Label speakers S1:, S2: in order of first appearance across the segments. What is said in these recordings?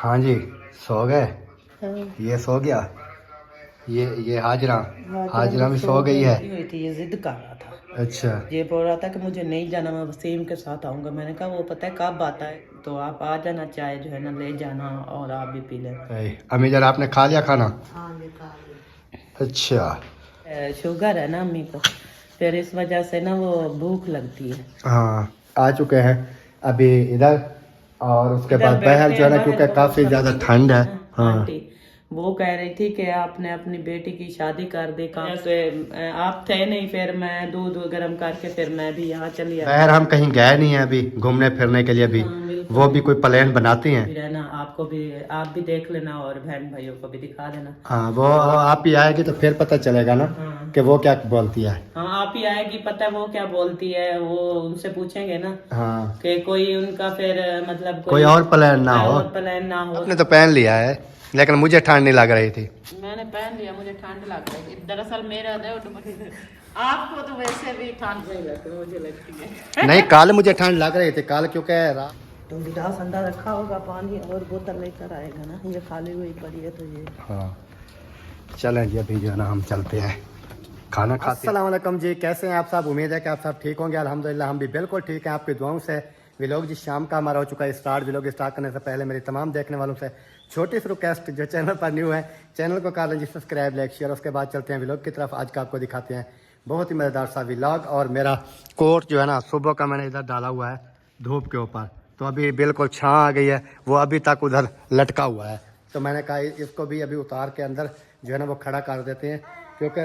S1: हाँ जी, सो गए।
S2: हाँ।
S1: ये सो गया। ये हाजरा
S2: तो
S1: भी सो गई है।
S2: हुई थी, ये जिद कर रहा था।
S1: अच्छा।
S2: ये बोल रहा था कि मुझे नहीं जाना, मैं वसीम के साथ आऊंगा। मैंने कहा वो पता है कब आता है, तो आप आ जाना, चाय जो है ना ले जाना और आप भी पी लेना।
S1: सही। अम्मी जान आपने खा लिया खाना?
S2: हाँ ये खा लिया।
S1: अच्छा।
S2: शुगर है ना अम्मी को, फिर इस वजह से ना वो भूख लगती है।
S1: हाँ, आ चुके हैं अभी इधर। और उसके
S2: इधर
S1: बाद बाहर
S2: बैठे
S1: जो है
S2: हैं,
S1: ना,
S2: बाहर
S1: क्योंकि
S2: वो
S1: काफ़ी ज़्यादा
S2: सब्जी
S1: ठंड है।
S2: ना
S1: हाँ।
S2: आंटी वो कह रही थी कि आपने अपनी बेटी की शादी कर दी, कहाँ से आप थे नहीं, फिर मैं दूध गर्म करके फिर मैं भी यहाँ चली आई।
S1: बाहर हम कहीं गए नहीं हैं अभी घूमने फिरने के लिए भी।
S2: हाँ, बिल्कुल।
S1: वो भी कोई प्लान बनाती हैं।
S2: भी रहना, आपको भी, आप भी देख लेना और बहन भाइयों को भी दिखा देना।
S1: हाँ, वो आप ही आएगी तो फिर पता चलेगा ना
S2: हाँ
S1: कि वो क्या बोलती है।
S2: हाँ, आप ही आएगी, पता है वो क्या बोलती है, वो उनसे पूछेंगे ना
S1: हाँ,
S2: कि कोई उनका फिर मतलब
S1: कोई और प्लान ना हो।
S2: और प्लान ना हो।
S1: आपने तो पहन लिया है, लेकिन मुझे ठंड नहीं लग रही थी।
S2: मैंने पहन लिया, मुझे ठंड लग रही थी। दरअसल मेरा आपको तो वैसे भी ठंड नहीं लगती, मुझे लगती है।
S1: नहीं, कल मुझे ठंड लग रही थी, कल क्योंकि
S2: तो गिलास अंदर रखा होगा पानी और बोतल लेकर आएगा ना, ये खाली हुई पड़ी है तो ये।
S1: हाँ, चलें जी, अभी जो है ना हम चलते हैं खाना खाते हैं। अस्सलाम वालेकुम जी, कैसे हैं आप सब? उम्मीद है कि आप सब ठीक होंगे। अल्हम्दुलिल्लाह हम भी बिल्कुल ठीक हैं, आपकी दुआओं से। व्लॉग जी शाम का हमारा हो चुका है स्टार्ट। व्लॉग स्टार्ट करने से पहले मेरी तमाम देखने वालों से छोटी सी रिक्वेस्ट, जो चैनल पर न्यू है चैनल को कर लीजिए सब्सक्राइब, लाइक, शेयर। उसके बाद चलते हैं व्लॉग की तरफ। आज का आपको दिखाते हैं बहुत ही मज़ेदार सा व्लॉग। और मेरा कोट जो है ना सुबह का मैंने इधर डाला हुआ है धूप के ऊपर, तो अभी बिल्कुल छाँ आ गई है, वो अभी तक उधर लटका हुआ है। तो मैंने कहा इसको भी अभी उतार के अंदर जो है ना वो खड़ा कर देते हैं, क्योंकि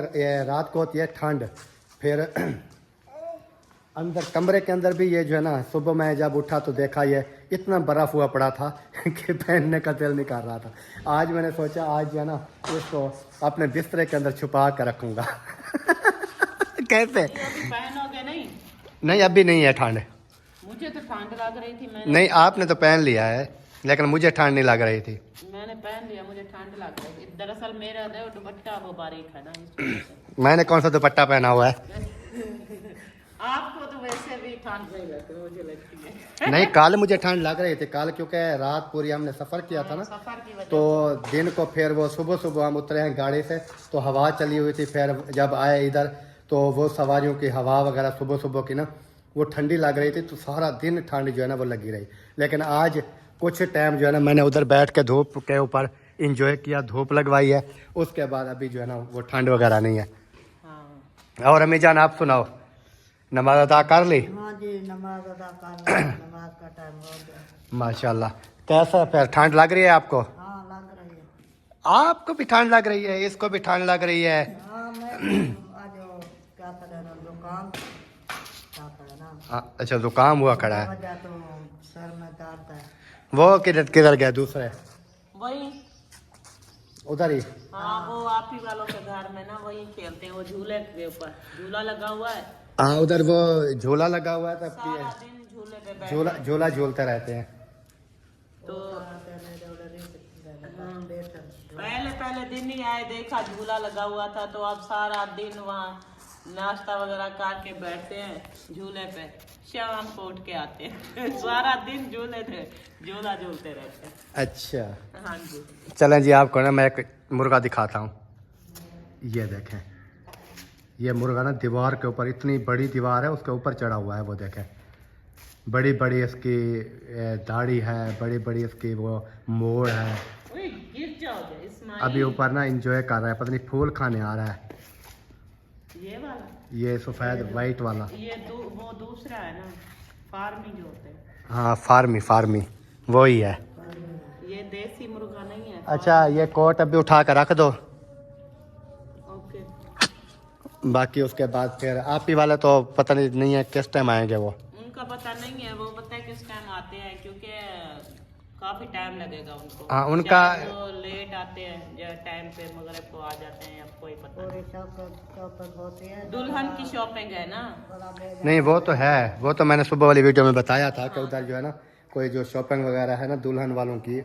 S1: रात को होती है ठंड। फिर अंदर कमरे के अंदर भी ये जो है ना, सुबह मैं जब उठा तो देखा ये इतना बर्फ़ हुआ पड़ा था कि पहनने का दिल नहीं कर रहा था। आज मैंने सोचा आज जो है ना इसको अपने बिस्तरे के अंदर छुपा कर रखूँगा। कैसे?
S2: पहनोगे नहीं?
S1: नहीं, अभी नहीं है ठंड।
S2: मुझे तो ठंड लग रही थी।
S1: नहीं, आपने तो पहन लिया है, लेकिन मुझे ठंड नहीं लग रही थी।
S2: मैंने पहन लिया, मुझे ठंड लग रही थी। दरअसल मेरा जो दुपट्टा वो बारीक है ना, इस वजह से।
S1: मैंने कौन सा दुपट्टा पहना हुआ है?
S2: आपको तो वैसे भी ठंड नहीं लगती, मुझे लगती है।
S1: नहीं, कल मुझे ठंड लग रही थी। कल क्योंकि रात पूरी हमने सफ़र किया था ना,
S2: सफर की वजह
S1: तो दिन को फिर वो सुबह सुबह हम उतरे हैं गाड़ी से, तो हवा चली हुई थी। फिर जब आए इधर तो वो सवारियों की हवा वगैरह सुबह सुबह की ना वो ठंडी लग रही थी, तो सारा दिन ठंड जो है ना वो लगी रही। लेकिन आज कुछ टाइम जो है ना मैंने उधर बैठ के धूप के ऊपर इंजॉय किया, धूप लगवाई है। उसके बाद अभी जो है ना वो ठंड वगैरह नहीं है।
S2: हाँ।
S1: और अम्मी जान आप सुनाओ, नमाज अदा कर ली?
S2: हाँ जी, नमाज अदा कर ली, नमाज का टाइम हो गया।
S1: माशाल्लाह। कैसा फिर ठंड लग रही है आपको?
S2: हाँ लग रही है।
S1: आपको भी ठंड लग रही है, इसको भी ठंड लग रही है।
S2: हाँ मैं आज क्या करें ना, दुकान जाता है ना,
S1: अच्छा, जुकाम हुआ खड़ा है।
S2: वजह तो सर में दर्द है।
S1: वो किधर किधर गया दूसरे?
S2: वही।
S1: उधर ही।
S2: हाँ वो आप ही वालों के घर में ना वही खेलते हैं, वो झूले के ऊपर झूला लगा हुआ है।
S1: हाँ, उधर वो झूला लगा हुआ है, तब
S2: सारा दिन झूले पे बैठे
S1: झूला झूला झूलते रहते हैं।
S2: तो पहले पहले दिन ही आए, देखा झूला लगा हुआ था, तो अब सारा दिन वहाँ नाश्ता वगैरह करके बैठते हैं झूले पे, शाम को उठ के आते हैं। सारा दिन झूले थे, झूला झूलते रहते हैं।
S1: अच्छा,
S2: हाँ जी।
S1: चलें जी, आपको ना मैं एक मुर्गा दिखाता हूँ। ये देखें, ये मुर्गा ना दीवार के ऊपर, इतनी बड़ी दीवार है उसके ऊपर चढ़ा हुआ है। वो देखें, बड़ी बड़ी इसकी दाढ़ी है, बड़ी बड़ी इसकी वो मोड़ है।
S2: गिर जाओगे इस्माइल।
S1: अभी ऊपर ना इंजॉय कर रहा है, पता नहीं फूल खाने आ रहा है।
S2: ये वाला,
S1: ये सफ़ेद वाइट वाला,
S2: ये वो दूसरा है ना, फार्मी जो होते हैं।
S1: हाँ फार्मी वही है।
S2: ये देसी मुर्गा नहीं है।
S1: अच्छा, ये कोट अभी उठा कर रख दो।
S2: ओके।
S1: बाकी उसके बाद फिर आप ही वाले तो पता नहीं है किस टाइम आएंगे वो।
S2: उनका पता नहीं है, वो पता है किस टाइम आते हैं, क्योंकि काफी टाइम लगेगा उनको।
S1: हाँ, उनका
S2: शायद वो लेट आते हैं या टाइम पे मगरिब को आ जाते हैं, अब कोई पता नहीं। शॉपिंग होती है, दुल्हन की शॉपिंग है ना।
S1: नहीं, वो तो है, वो तो मैंने सुबह वाली वीडियो में बताया था कि उधर जो है ना कोई जो शॉपिंग वगैरह है ना दुल्हन वालों की,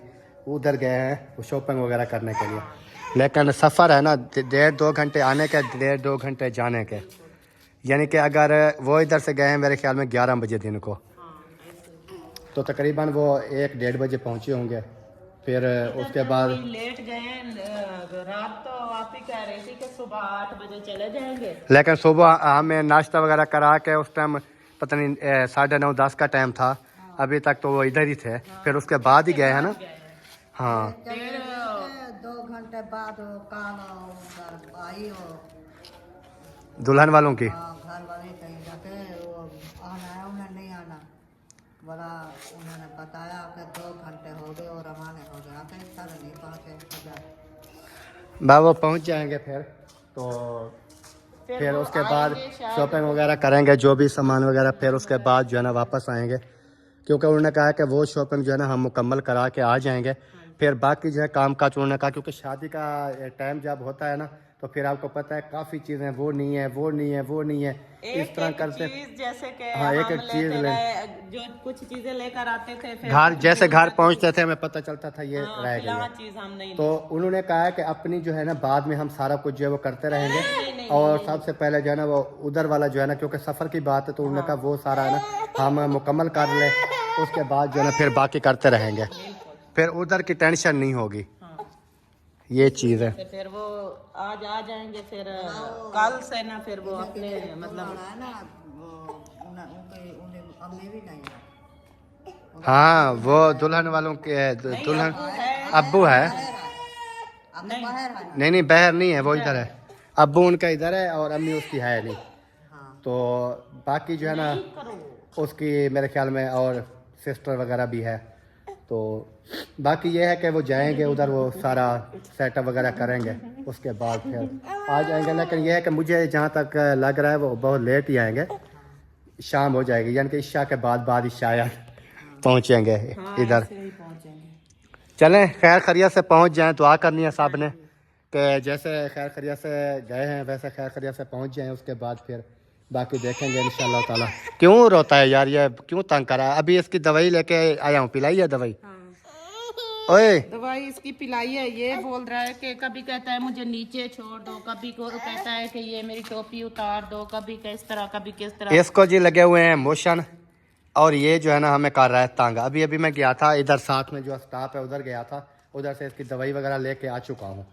S1: उधर गए हैं वो शॉपिंग वगैरह करने के लिए। लेकिन सफ़र है ना 1.5-2 घंटे आने के, 1.5-2 घंटे जाने के। यानी कि अगर वो इधर से गए हैं मेरे ख्याल में 11 बजे दिन को, तो तकरीबन वो 1-1.5 बजे पहुँचे होंगे। फिर उसके बाद
S2: लेट गए रात, तो आप ही कह रही थी कि सुबह 8 बजे चले जाएंगे।
S1: लेकिन सुबह हमें नाश्ता वगैरह करा के उस टाइम पता नहीं 9:30 10 का टाइम था। अभी तक तो वो इधर ही थे। फिर उसके बाद ही गए हैं ना। हाँ
S2: फिर
S3: 2 घंटे बाद वो कान आई हो
S1: दुल्हन वालों की।
S3: घर वाले कहीं जाते वो आना है उन्हें नहीं आना, बड़ा उन्होंने बताया कि 2 घंटे हो गए और रवाना हो गया तो इस तरह नहीं पहुँचे।
S1: बाबा पहुंच जाएंगे फिर तो फिर
S2: वो
S1: उसके बाद
S2: आएंगे शायद।
S1: शॉपिंग वगैरह करेंगे जो भी सामान वगैरह। फिर उसके बाद जो है ना वापस आएंगे, क्योंकि उन्होंने कहा कि वो शॉपिंग जो है ना हम मुकम्मल करा के आ जाएंगे। फिर बाकी जो है काम काज उन्होंने कहा, क्योंकि शादी का टाइम जब होता है ना तो फिर आपको पता है काफ़ी चीज़ें वो नहीं है वो नहीं है वो नहीं है इस तरह करते।
S2: चीज जैसे कि
S1: हाँ, एक
S2: हम
S1: एक चीज
S2: लेते
S1: ले
S2: रहे, जो कुछ चीजें लेकर आते थे फिर
S1: घर जैसे घर पहुंचते थे हमें पता चलता था ये रह गया।
S2: फलां चीज हम नहीं
S1: तो उन्होंने कहा है कि अपनी जो है ना बाद में हम सारा कुछ जो है वो करते रहेंगे। और सबसे पहले जो है ना वो उधर वाला जो है ना, क्योंकि सफ़र की बात है तो उन्होंने कहा वो सारा है ना हम मुकम्मल कर ले, उसके बाद जो है ना फिर बाकी करते रहेंगे। फिर उधर की टेंशन नहीं होगी। ये चीज़ है।
S2: फिर वो आज आ जाएंगे। फिर कल से ना फिर वो अपने मतलब
S3: है ना उन्हें अम्मी भी नहीं है।
S1: हाँ वो दुल्हन वालों के दुल्हन अब्बू है।
S3: अब तो बाहर है।
S1: नहीं नहीं बहर नहीं है, वो इधर है। अब्बू उनका इधर है और अम्मी उसकी है नहीं।
S3: हाँ।
S1: तो बाकी जो है ना उसकी मेरे ख्याल में और सिस्टर वगैरह भी है। तो बाकी ये है कि वो जाएंगे उधर, वो सारा सेटअप वगैरह करेंगे, उसके बाद फिर आ जाएंगे। लेकिन ये है कि मुझे जहाँ तक लग रहा है वो बहुत लेट ही आएंगे, शाम हो जाएगी, यानी कि इशा के बाद ही शायद पहुँचेंगे इधर। चलें खैर खैरियत से पहुँच जाएं। दुआ करनी है साहब ने कि जैसे खैर खैरियत से गए हैं वैसे खैर खैरियत से पहुँच जाएं। उसके बाद फिर बाकी देखेंगे इंशाल्लाह ताला। क्यों रोता है यार, ये क्यों तंग कर रहा है? अभी इसकी दवाई लेके आया हूँ, पिलाई है दवाई। ओए
S2: दवाई इसकी पिलाई है। ये बोल रहा है कि कभी कहता है मुझे नीचे छोड़ दो, कभी को कहता है कि ये मेरी टोपी उतार दो, कभी किस तरह कभी किस तरह।
S1: इसको जी लगे हुए हैं मोशन, और ये जो है ना हमें कर रहा है तंग। अभी मैं गया था इधर, साथ में जो स्टाफ है उधर गया था, उधर से इसकी दवाई वगैरह लेके आ चुका हूँ।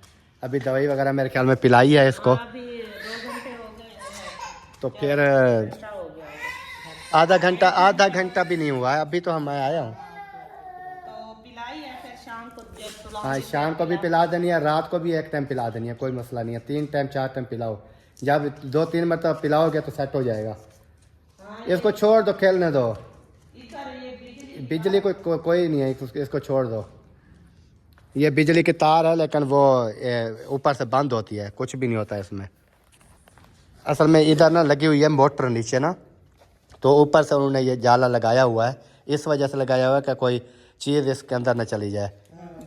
S1: अभी दवाई वगैरह मेरे ख्याल में पिलाई है इसको।
S2: अभी 2 घंटे हो गए
S1: तो फिर
S2: हो गया।
S1: आधा घंटा भी नहीं हुआ है, अभी तो हम आया हूँ।
S2: तो पिलाई है, फिर शाम को
S1: हाँ शाम को भी पिला देनी है, रात को भी एक टाइम पिला देनी है, कोई मसला नहीं है। 3 टाइम 4 टाइम पिलाओ, जब 2-3 मरतबा पिलाओगे तो सेट हो जाएगा। इसको छोड़ दो, खेलने दो। बिजली कोई नहीं है, इसको छोड़ दो। ये बिजली की तार है, लेकिन वो ऊपर से बंद होती है, कुछ भी नहीं होता इसमें। असल में इधर ना लगी हुई है मोटर नीचे ना, तो ऊपर से उन्होंने ये जाला लगाया हुआ है। इस वजह से लगाया हुआ है कि कोई चीज़ इसके अंदर न चली जाए,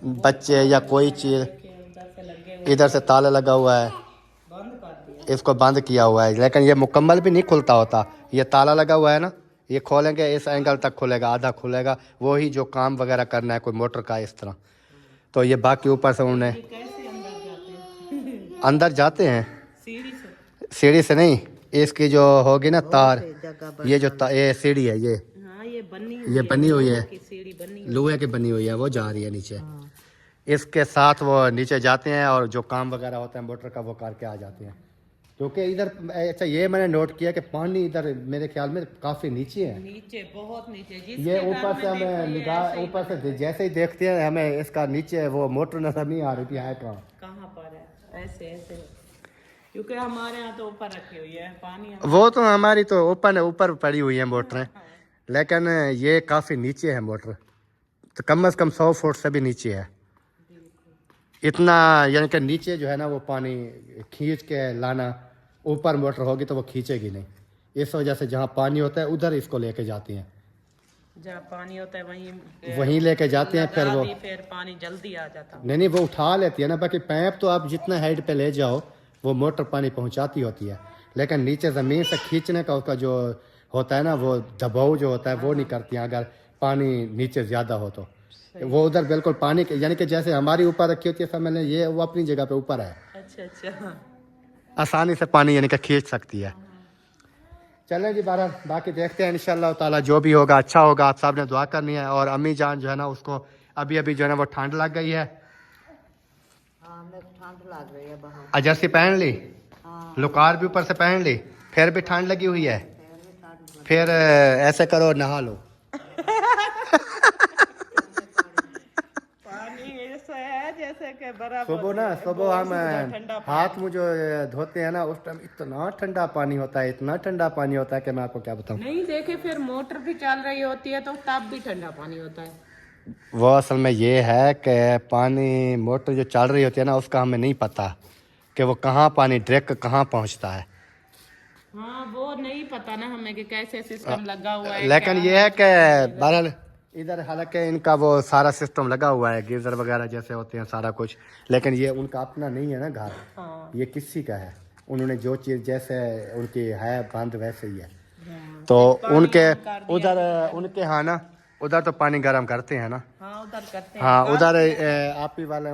S1: बच्चे या कोई चीज़। इधर से ताला लगा हुआ है, इसको बंद किया हुआ है, लेकिन ये मुकम्मल भी नहीं खुलता होता। ये ताला लगा हुआ है ना, ये खोलेंगे इस एंगल तक खुलेगा, आधा खुलेगा, वही जो काम वगैरह करना है कोई मोटर का इस तरह। तो ये बाकी ऊपर से उन्हें अंदर जाते हैं सीढ़ी से नहीं, इसकी जो होगी ना तार, ये जो ये सीढ़ी है, ये बनी हुई है, लोहे की बनी हुई है, वो जा रही है नीचे। इसके साथ वो नीचे जाते हैं और जो काम वगैरह होता है मोटर का वो करके आ जाते हैं। क्योंकि इधर अच्छा ये मैंने नोट किया कि पानी इधर मेरे ख्याल में काफ़ी नीचे है,
S2: नीचे बहुत नीचे।
S1: ये ऊपर से हमें निगाह ऊपर से जैसे ही देखते हैं हमें इसका नीचे वो मोटर नजर नहीं आ रही थी, है
S2: कहाँ पर है, ऐसे क्योंकि हमारे यहाँ तो ऊपर रखी हुई है पानी।
S1: वो तो हमारी तो ऊपर पड़ी हुई है मोटरें, लेकिन ये काफ़ी नीचे है मोटर, तो कम से कम 100 फुट से भी नीचे है इतना। यानी कि नीचे जो है ना वो पानी खींच के लाना, ऊपर मोटर होगी तो वो खींचेगी नहीं। इस वजह से जहाँ पानी होता है उधर इसको लेके जाती हैं,
S2: जहाँ पानी होता है
S1: वहीं लेके जाते हैं।
S2: फिर पानी जल्दी आ जाता है।
S1: नहीं वो उठा लेती है ना, बाकी पैप तो आप जितना हाइट पे ले जाओ वो मोटर पानी पहुंचाती होती है, लेकिन नीचे ज़मीन से खींचने का उसका जो होता है ना वो दबाव जो होता है वो नहीं करती हैं। अगर पानी नीचे ज़्यादा हो तो वो उधर बिल्कुल पानी यानी कि जैसे हमारी ऊपर रखी होती है समझ लें, ये वो अपनी जगह पे ऊपर है,
S2: अच्छा
S1: आसानी से पानी यानी कि खींच सकती है। चलें जी बहरहाल बाकी देखते हैं इंशाल्लाह ताला, जो भी होगा अच्छा होगा। आप साहब ने दुआ करनी है, और अम्मी जान जो है ना उसको अभी अभी जो है ना वो ठंड लग गई है।
S3: हाँ हमें ठंड लग रही है बहुत।
S1: जर्सी पहन ली,
S3: हाँ
S1: लुकार भी ऊपर से पहन ली, फिर भी ठंड लगी हुई है।
S3: फिर भी ठंड
S1: फिर ऐसे करो, नहा लो।
S2: पानी ऐसा है जैसे कि बर्फ
S1: सुबह ना,
S2: होती है,
S1: सुबह
S2: बहुत
S1: हम
S2: ज्यादा ठंडा पानी।
S1: हाथ मुँह जो धोते हैं ना, उस टाइम इतना ठंडा पानी होता है, इतना ठंडा पानी होता है कि मैं आपको क्या बताऊं।
S2: नहीं देखे, फिर मोटर भी चल रही होती है तो तब भी ठंडा पानी होता है।
S1: वो असल में ये है कि पानी मोटर जो चल रही होती है ना, उसका हमें नहीं पता कि वो कहाँ पानी डायरेक्ट कहाँ पहुँचता है।
S2: हाँ वो नहीं पता ना हमें कि कैसे सिस्टम लगा हुआ है।
S1: लेकिन
S2: क्या
S1: ये है कि
S2: है।
S1: बहरहाल इधर हालांकि इनका वो सारा सिस्टम लगा हुआ है, गीजर वगैरह जैसे होते हैं सारा कुछ, लेकिन ये उनका अपना नहीं है ना घर,
S2: हाँ।
S1: ये किसी का है। उन्होंने जो चीज़ जैसे उनकी है बंद वैसे ही है।
S2: हाँ,
S1: तो
S2: पानी
S1: उनके
S2: ऑन कर दिया।
S1: उधर उनके हाँ ना, उधर तो पानी गर्म करते हैं ना।
S2: हाँ उधर करते हैं।
S1: हाँ उधर
S2: काफी
S1: आप ही वाले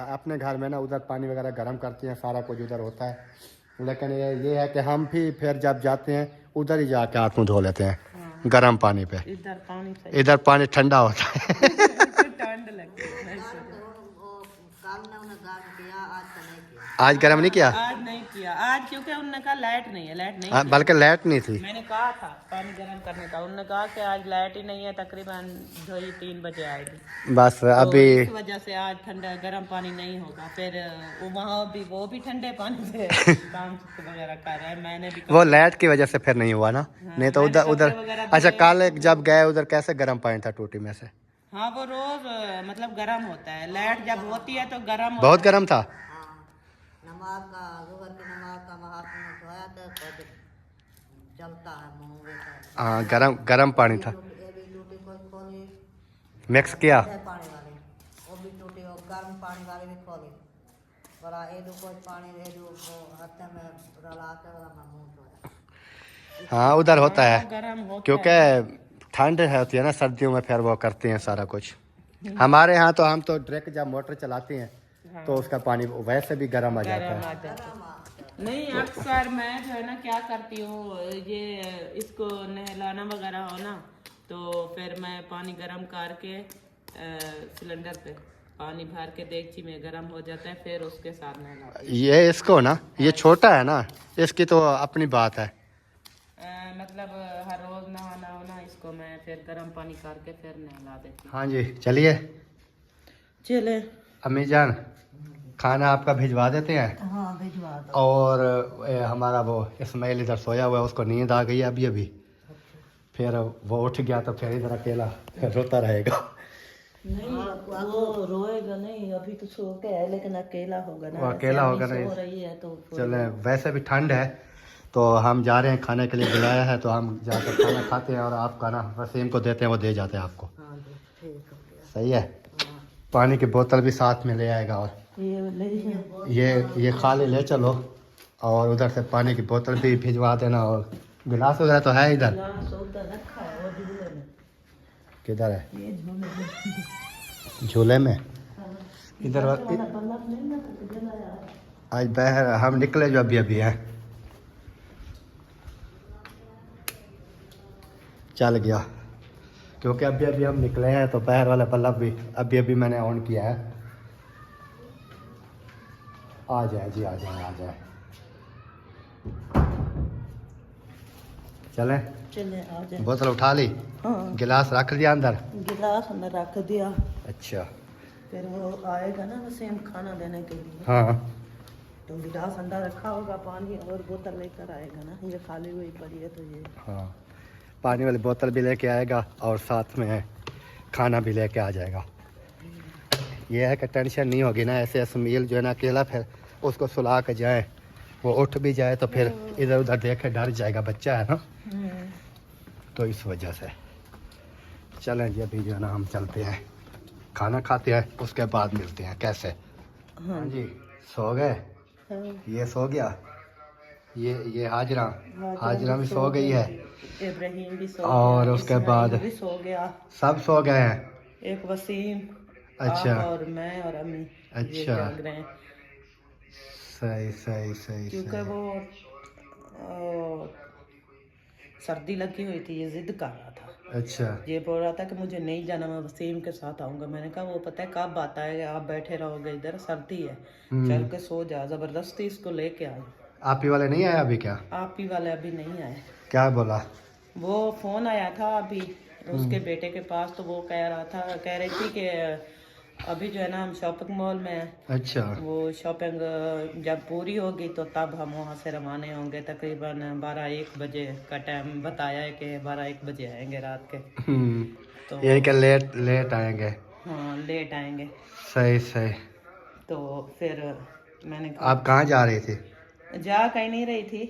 S1: अपने घर में ना उधर पानी वगैरह गर्म करते हैं, सारा कुछ उधर होता है। लेकिन ये है कि हम भी फिर जब जाते हैं उधर ही जाके हाथ मुँह धो लेते हैं गर्म पानी पे।
S2: इधर पानी सही
S1: इधर पानी ठंडा होता है।
S2: ठंड लगती है।
S3: वो कल ने उन्हें गार्ड किया, आज तो नहीं किया।
S1: आज गर्म नहीं किया,
S2: आज नहीं किया, आज क्योंकि उन्होंने कहा लाइट नहीं है, लाइट नहीं थी।
S1: बल्कि लाइट नहीं थी।
S2: मैंने कहा था पानी गर्म करने का, उन्होंने कहा कि आज लाइट ही नहीं है, तकरीबन 2-3 बजे आएगी।
S1: बस
S2: तो
S1: अभी
S2: इस वजह से आज ठंडा गर्म पानी नहीं होगा। फिर वहाँ भी वो भी ठंडे पानी से काम वगैरह कर रहे हैं। मैंने भी
S1: वो लाइट की वजह से फिर नहीं हुआ ना, नहीं तो
S2: मैंने
S1: उधर उधर
S2: कपड़े वगैरह
S1: अच्छा
S2: धोए।
S1: कल जब गए उधर कैसे गर्म पानी था टूटी में से?
S2: हाँ वो रोज मतलब गर्म होता है, लाइट जब होती है तो गर्म
S1: बहुत
S2: होता है।
S1: गर्म था।
S3: हाँ नमाज का जुहर की नमाज का हाथ में धोया तो खुद चलता है मुँह में।
S1: हाँ गर्म पानी था।
S3: ये भी टूटी कोई खोली
S1: मिक्स किया।
S3: ठंडे पानी वाली, वो भी टूटी, और गर्म पानी वाली भी खोली। बड़ा एडू कोई पानी एडू वो हाथ में रला के वाला मैं मुँह धोया।
S1: हाँ उधर होता है
S2: गर्म होता
S1: क्योंकि ठंड होती है ना सर्दियों में, फिर वो करते हैं सारा कुछ। हमारे यहाँ तो हम तो डायरेक्ट जब मोटर चलाते हैं तो उसका पानी वैसे भी गर्म आ जाता
S2: गर्म
S1: है।
S2: आ जाता है। नहीं अक्सर मैं जो है ना क्या करती हूँ, ये इसको नहलाना वगैरह हो ना तो फिर मैं पानी गर्म करके सिलेंडर पे पानी भर के देगची में गर्म हो जाता है, फिर उसके साथ नहलाती
S1: ये इसको ना, ये छोटा है ना, इसकी तो अपनी बात है।
S2: हूँ। मतलब हर रोज नहाना हो ना, इसको मैं फिर गर्म पानी करके फिर नहला देती हूँ।
S1: हाँ जी चलिए
S2: चले
S1: अम्मी जान, खाना आपका भिजवा देते हैं।
S3: हाँ भिजवा दो।
S1: और हमारा वो इस्माइल इधर सोया हुआ है, उसको नींद आ गई है अभी अभी। फिर वो उठ गया तो फिर इधर अकेला फिर रोता रहेगा।
S2: नहीं वो रोएगा नहीं, अभी तो सो के है लेकिन अकेला होगा ना।
S1: वो अकेला होगा ना।
S2: सो रही है तो
S1: चले वैसे भी ठंड है तो हम जा रहे हैं, खाने के लिए बुलाया है तो हम जाकर खाना खाते हैं और आप खाना वसीम को देते हैं, वो दे जाते हैं आपको।
S3: हाँ जी ठीक हो गया।
S1: सही है। पानी की बोतल भी साथ में ले आएगा और ये खाली ले चलो, और उधर से पानी की बोतल भी भिजवा देना, और गिलास वगैरह तो है इधर। किधर है? झूले में इधर। आज बहर हम निकले जो अभी अभी हैं, चल गया क्योंकि अभी अभी हम निकले हैं तो बहर वाला बल्ब भी अभी अभी मैंने ऑन किया है। आ जाए जी, आ जाए आ जाए। चलें?
S2: चले आ जाए।
S1: बोतल उठा ली,
S2: हाँ
S1: गिलास रख दिया अंदर।
S2: गिलास अंदर रख दिया,
S1: अच्छा
S2: फिर वो आएगा ना वसीम खाना देने के लिए
S1: हाँ
S2: तो गिलास अंदर रखा होगा, पानी और बोतल लेकर आएगा ना। ये खाली हुई पड़ी है तो ये
S1: हाँ, पानी वाली बोतल भी लेके आएगा और साथ में खाना भी लेके आ जाएगा। ये है कि टेंशन नहीं होगी ना, ऐसे असमील जो है ना अकेला, फिर उसको सुला के जाए, वो उठ भी जाए तो फिर इधर उधर देखे डर जाएगा, बच्चा है ना, तो इस वजह से। चलें जी अभी जो है ना हम चलते हैं, खाना खाते हैं, उसके बाद मिलते हैं। कैसे? हाँ जी सो गए? ये सो गया, ये हाजरा भी सो गई है,
S2: इब्राहिम भी सो
S1: और
S2: गया,
S1: उसके
S2: इस्माइल
S1: बाद
S2: भी सो गया,
S1: सब सो गए हैं।
S2: एक वसीम
S1: अच्छा।
S2: आप और मैं और अम्मी ये
S1: अच्छा।
S2: जाग रहे हैं
S1: सही सही सही
S2: क्योंकि
S1: सही।
S2: वो सर्दी लगी हुई थी, ये जिद कर रहा था।
S1: अच्छा।
S2: ये बोल रहा था कि मुझे नहीं जाना, मैं वसीम के साथ आऊंगा। मैंने कहा वो पता है कब आता है, आप बैठे रहोगे इधर, सर्दी है, चल के सो जा। जबरदस्ती इसको लेके आए।
S1: आप ही वाले नहीं आए अभी क्या?
S2: आप ही वाले अभी नहीं आए।
S1: क्या बोला?
S2: वो फोन आया था अभी उसके बेटे के पास, तो वो कह रही थी कि अभी जो है ना हम शॉपिंग मॉल में हैं।
S1: अच्छा।
S2: वो शॉपिंग जब पूरी होगी तो तब हम वहाँ से रवाना होंगे। तकरीबन 12-1 बजे का टाइम बताया है कि 12-1 बजे आएंगे रात के। तो
S1: यही कि लेट लेट आएंगे।
S2: हाँ, लेट आएंगे।
S1: सही सही।
S2: तो फिर मैंने कहा
S1: आप कहाँ जा रही थी?
S2: जा कहीं नहीं रही थी,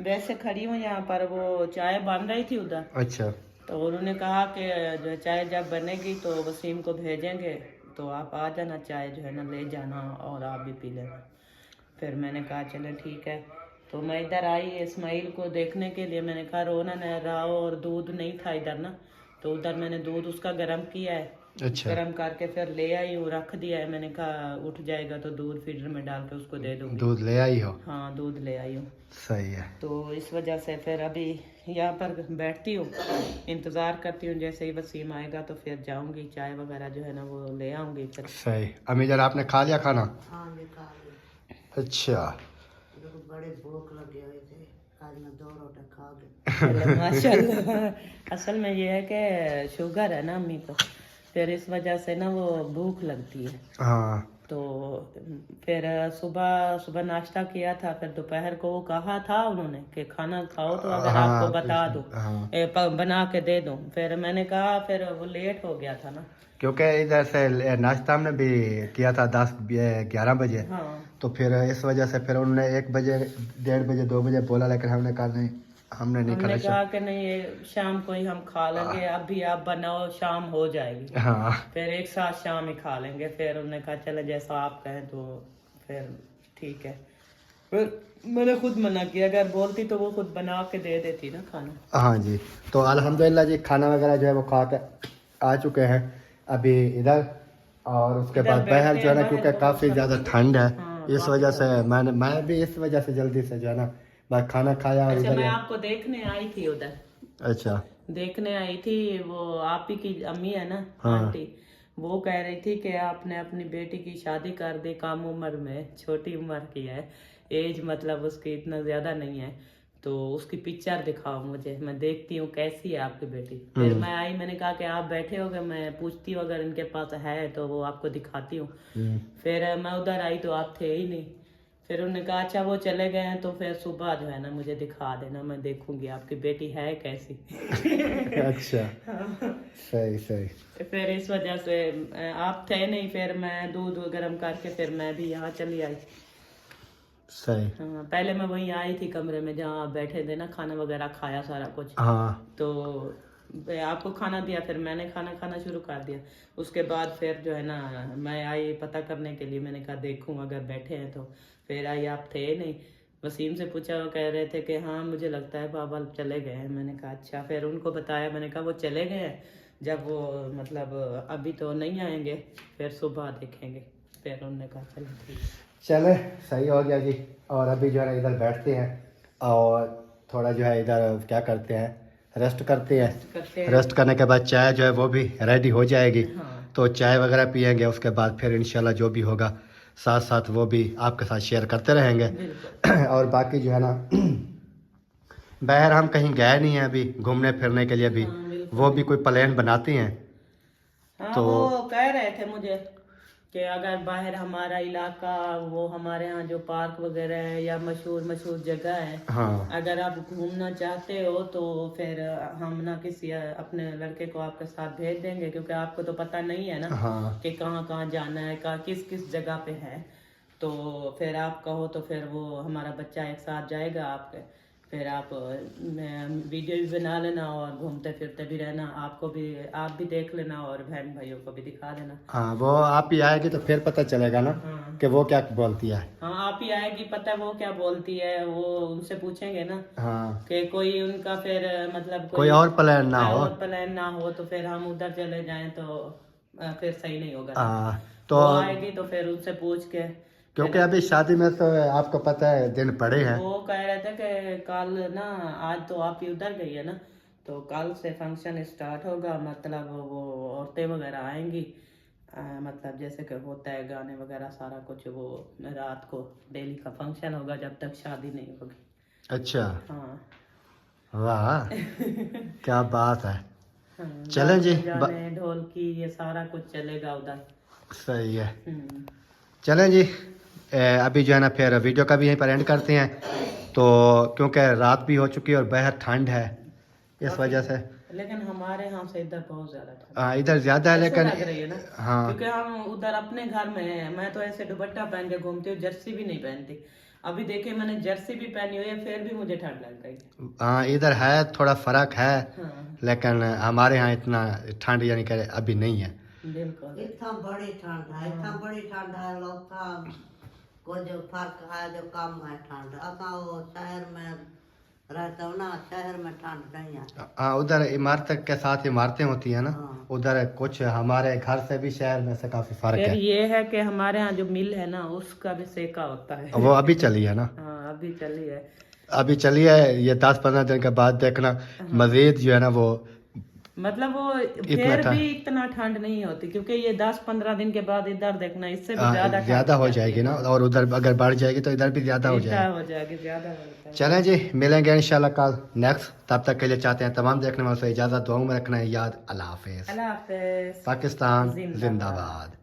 S2: वैसे खड़ी हूँ यहाँ पर। वो चाय बन रही थी उधर,
S1: अच्छा।
S2: तो उन्होंने कहा कि जो चाय जब बनेगी तो वसीम को भेजेंगे, तो आप आ जाना, चाय जो है ना ले जाना और आप भी पी लेना। फिर मैंने कहा चले ठीक है। तो मैं इधर आई इस्माइल को देखने के लिए। मैंने कहा रोना न रहा और दूध नहीं था इधर ना, तो उधर मैंने दूध उसका गर्म किया है।
S1: अच्छा।
S2: गर्म करके फिर ले आई हूँ, रख दिया है। मैंने कहा उठ जाएगा तो दूध फीडर में डाल के उसको दे दूँगी।
S1: दूध ले आई हो?
S2: हाँ, दूध ले आई हूँ।
S1: सही है।
S2: तो इस वजह से फिर अभी यहाँ पर बैठती हूँ, इंतज़ार करती हूँ। जैसे ही वसीम आएगा तो फिर जाऊँगी, चाय वगैरह जो है ना वो ले आऊँगी फिर।
S1: सही। अम्मी जरा आपने खा लिया खाना?
S3: हाँ निकाल।
S1: अच्छा।
S3: बड़े भूख लगे हुए थे, आज मैं 2 रोटी खा गई।
S2: माशाल्लाह। असल में ये है कि शुगर है ना अम्मी को, फिर इस वजह से ना वो भूख लगती है।
S1: हाँ।
S2: तो फिर सुबह सुबह नाश्ता किया था, फिर दोपहर को वो कहा था उन्होंने कि खाना खाओ तो अगर
S1: हाँ,
S2: आपको बता दूं,
S1: हाँ।
S2: बना के दे दूं। फिर मैंने कहा, फिर वो लेट हो गया था ना।
S1: क्योंकि इधर से नाश्ता हमने भी किया था 10-11 बजे।
S2: हाँ,
S1: तो फिर इस वजह से फिर उन्होंने 1 बजे 1:30 बजे 2 बजे बोला, लेकिन हमने कहा नहीं, हमने नहीं
S2: हमने
S1: खाना।
S2: कहा कि नहीं ये शाम को ही हम खा लेंगे, अभी आप बनाओ शाम हो जाएगी,
S1: हाँ।
S2: फिर एक साथ शाम ही खा लेंगे। फिर उन्होंने कहा चले जैसा आप कहें, तो फिर ठीक है। फिर मैंने खुद मना किया, अगर बोलती तो वो खुद बना के दे देती ना खाना।
S1: हाँ जी। तो अल्हम्दुलिल्लाह जी खाना वगैरह जो है वो खा के आ चुके हैं अभी इधर। और उसके
S2: इधर
S1: बाद
S2: बैठते
S1: बाहर जो है ना,
S2: हैं,
S1: क्योंकि
S2: बाहर
S1: काफ़ी
S2: बहुत
S1: ज़्यादा ठंड है,
S2: हाँ,
S1: इस वजह से मैं भी इस वजह से जल्दी से जो है ना बस खाना खाया और
S2: अच्छा,
S1: इधर।
S2: मैं आपको देखने आई थी उधर,
S1: अच्छा।
S2: देखने आई थी। वो आप ही की अम्मी है ना,
S1: हाँ।
S2: आंटी, वो कह रही थी कि आपने अपनी बेटी की शादी कर दी कम उम्र में, छोटी उम्र की है, एज मतलब उसकी इतना ज्यादा नहीं है, तो उसकी पिक्चर दिखाओ मुझे, मैं देखती हूँ कैसी है आपकी बेटी। फिर मैं आई, मैंने कहा कि आप बैठे होगे, मैं पूछती हूँ अगर इनके पास है तो वो आपको दिखाती हूँ। फिर मैं उधर आई तो आप थे ही नहीं। फिर उन्होंने कहा अच्छा वो चले गए हैं तो फिर सुबह जो है ना मुझे दिखा देना, मैं देखूंगी आपकी बेटी है कैसी।
S1: अच्छा। सही सही।
S2: फिर इस वजह से आप थे नहीं, फिर मैं दूध गर्म करके फिर मैं भी यहाँ चली आई।
S1: सही।
S2: हाँ, पहले मैं वहीं आई थी कमरे में जहाँ आप बैठे थे ना, खाना वगैरह खाया सारा कुछ।
S1: हाँ।
S2: तो आपको खाना दिया, फिर मैंने खाना खाना शुरू कर दिया। उसके बाद फिर जो है ना मैं आई पता करने के लिए, मैंने कहा देखूं अगर बैठे हैं तो। फिर आई, आप थे नहीं। वसीम से पूछा, वो कह रहे थे कि हाँ मुझे लगता है बाबा चले गए हैं। मैंने कहा अच्छा। फिर उनको बताया, मैंने कहा वो चले गए हैं, जब वो मतलब अभी तो नहीं आएंगे, फिर सुबह देखेंगे। फिर उन्होंने कहा चलो ठीक है।
S1: चले, सही हो गया जी। और अभी जो है ना इधर बैठते हैं और थोड़ा जो है इधर क्या करते हैं, रेस्ट करते हैं। रेस्ट करने के बाद चाय जो है वो भी रेडी हो जाएगी।
S2: हाँ।
S1: तो चाय वगैरह पियेंगे, उसके बाद फिर इंशाल्लाह जो भी होगा साथ साथ वो भी आपके साथ शेयर करते रहेंगे। और बाकी जो है ना बाहर हम कहीं गए नहीं हैं अभी घूमने फिरने के लिए भी, वो भी कोई प्लान बनाते हैं।
S2: हाँ,
S1: तो
S2: वो कह रहे थे मुझे कि अगर बाहर हमारा इलाका, वो हमारे यहाँ जो पार्क वगैरह है या मशहूर मशहूर जगह है,
S1: हाँ।
S2: अगर आप घूमना चाहते हो तो फिर हम ना किसी अपने लड़के को आपके साथ भेज देंगे, क्योंकि आपको तो पता नहीं है ना
S1: हाँ।
S2: कि कहाँ कहाँ जाना है, कहाँ किस किस जगह पे है। तो फिर आप कहो तो फिर वो हमारा बच्चा एक साथ जाएगा आपके, फिर आप वीडियो भी बना लेना और घूमते फिरते भी रहना, आपको भी आप भी देख लेना और बहन भाइयों को भी दिखा देना।
S1: हाँ, वो आप ही आएगी तो फिर पता चलेगा ना
S2: हाँ।
S1: कि वो क्या बोलती है।
S2: हाँ, आप ही आएगी, पता है वो क्या बोलती है, वो उनसे पूछेंगे ना
S1: हाँ।
S2: कि कोई उनका फिर मतलब
S1: कोई और प्लान ना हो।
S2: और प्लान ना हो तो फिर हम उधर चले जाएं तो फिर सही नहीं होगा।
S1: तो
S2: वो आएगी तो फिर उनसे पूछ के
S1: क्योंकि अभी शादी में तो आपको पता है दिन पड़े हैं।
S2: वो कह रहे थे कि कल ना, आज तो आप ही उधर गई है ना, तो कल से फंक्शन स्टार्ट होगा, मतलब वो औरतें वगैरह आएंगी, मतलब जैसे कि होता है गाने वगैरह सारा कुछ, वो रात को डेली का फंक्शन होगा जब तक शादी नहीं होगी।
S1: अच्छा,
S2: हाँ
S1: वाह क्या बात है।
S2: हाँ,
S1: चलें जी,
S2: गाने ढोलकी ये सारा कुछ चलेगा उधर।
S1: सही है।
S2: हम्म।
S1: चलें जी, अभी जो है ना फिर वीडियो का भी यहीं पर एंड करते हैं, तो क्योंकि रात भी हो चुकी है और बेहद ठंड है, इस वजह से।
S2: लेकिन हमारे यहाँ से इधर बहुत ज्यादा ठंड
S1: हाँ इधर ज़्यादा है,
S2: ऐसे
S1: लेकिन
S2: लग रही है ना,
S1: हाँ
S2: क्योंकि हम उधर अपने घर में हैं। मैं तो ऐसे दुपट्टा पहन के घूमती हूँ, जर्सी भी नहीं पहनती। अभी देखे मैंने जर्सी भी पहनी हुई है, फिर भी मुझे ठंड लग रही है।
S1: हाँ इधर है, थोड़ा फ़र्क है,
S2: हाँ
S1: लेकिन हमारे यहाँ इतना ठंड यानी कि अभी नहीं है।
S2: बिल्कुल।
S3: इतना बड़ी ठंड है, इतना बड़ी ठंड है, लोग का को जो फर्क है, जो कम है ठंड। अब वो शहर में रहते हो ना, शहर में ठंड नहीं है।
S1: हाँ उधर इमारत के साथ इमारतें होती है ना,
S3: हाँ।
S1: उधर कुछ हमारे घर से भी शहर में से काफ़ी फ़र्क
S2: फिर
S1: है।
S2: ये है कि हमारे यहाँ जो मिल है ना, उसका भी सेका होता है।
S1: वो अभी चली है ना,
S2: हाँ अभी चली है।
S1: अभी चली है, ये 10-15 दिन के बाद देखना मजीद जो है ना वो
S2: मतलब वो फिर भी इतना ठंड नहीं होती, क्योंकि ये 10-15 दिन के बाद इधर देखना, इससे भी ज्यादा
S1: ज़्यादा हो जाएगी ना, और उधर अगर बढ़ जाएगी तो इधर भी ज़्यादा हो जाएगी।
S2: हो जाएगी, ज्यादा हो जाएगी।
S1: चलें जी, मिलेंगे इंशाल्लाह कल नेक्स्ट। तब तक के लिए चाहते हैं तमाम देखने वालों से इजाज़त, दुआओं में रखना है याद। अल्लाह हाफिज़।
S2: अल्लाह हाफिज़।
S1: पाकिस्तान
S2: जिंदाबाद।
S1: जिंदाबाद।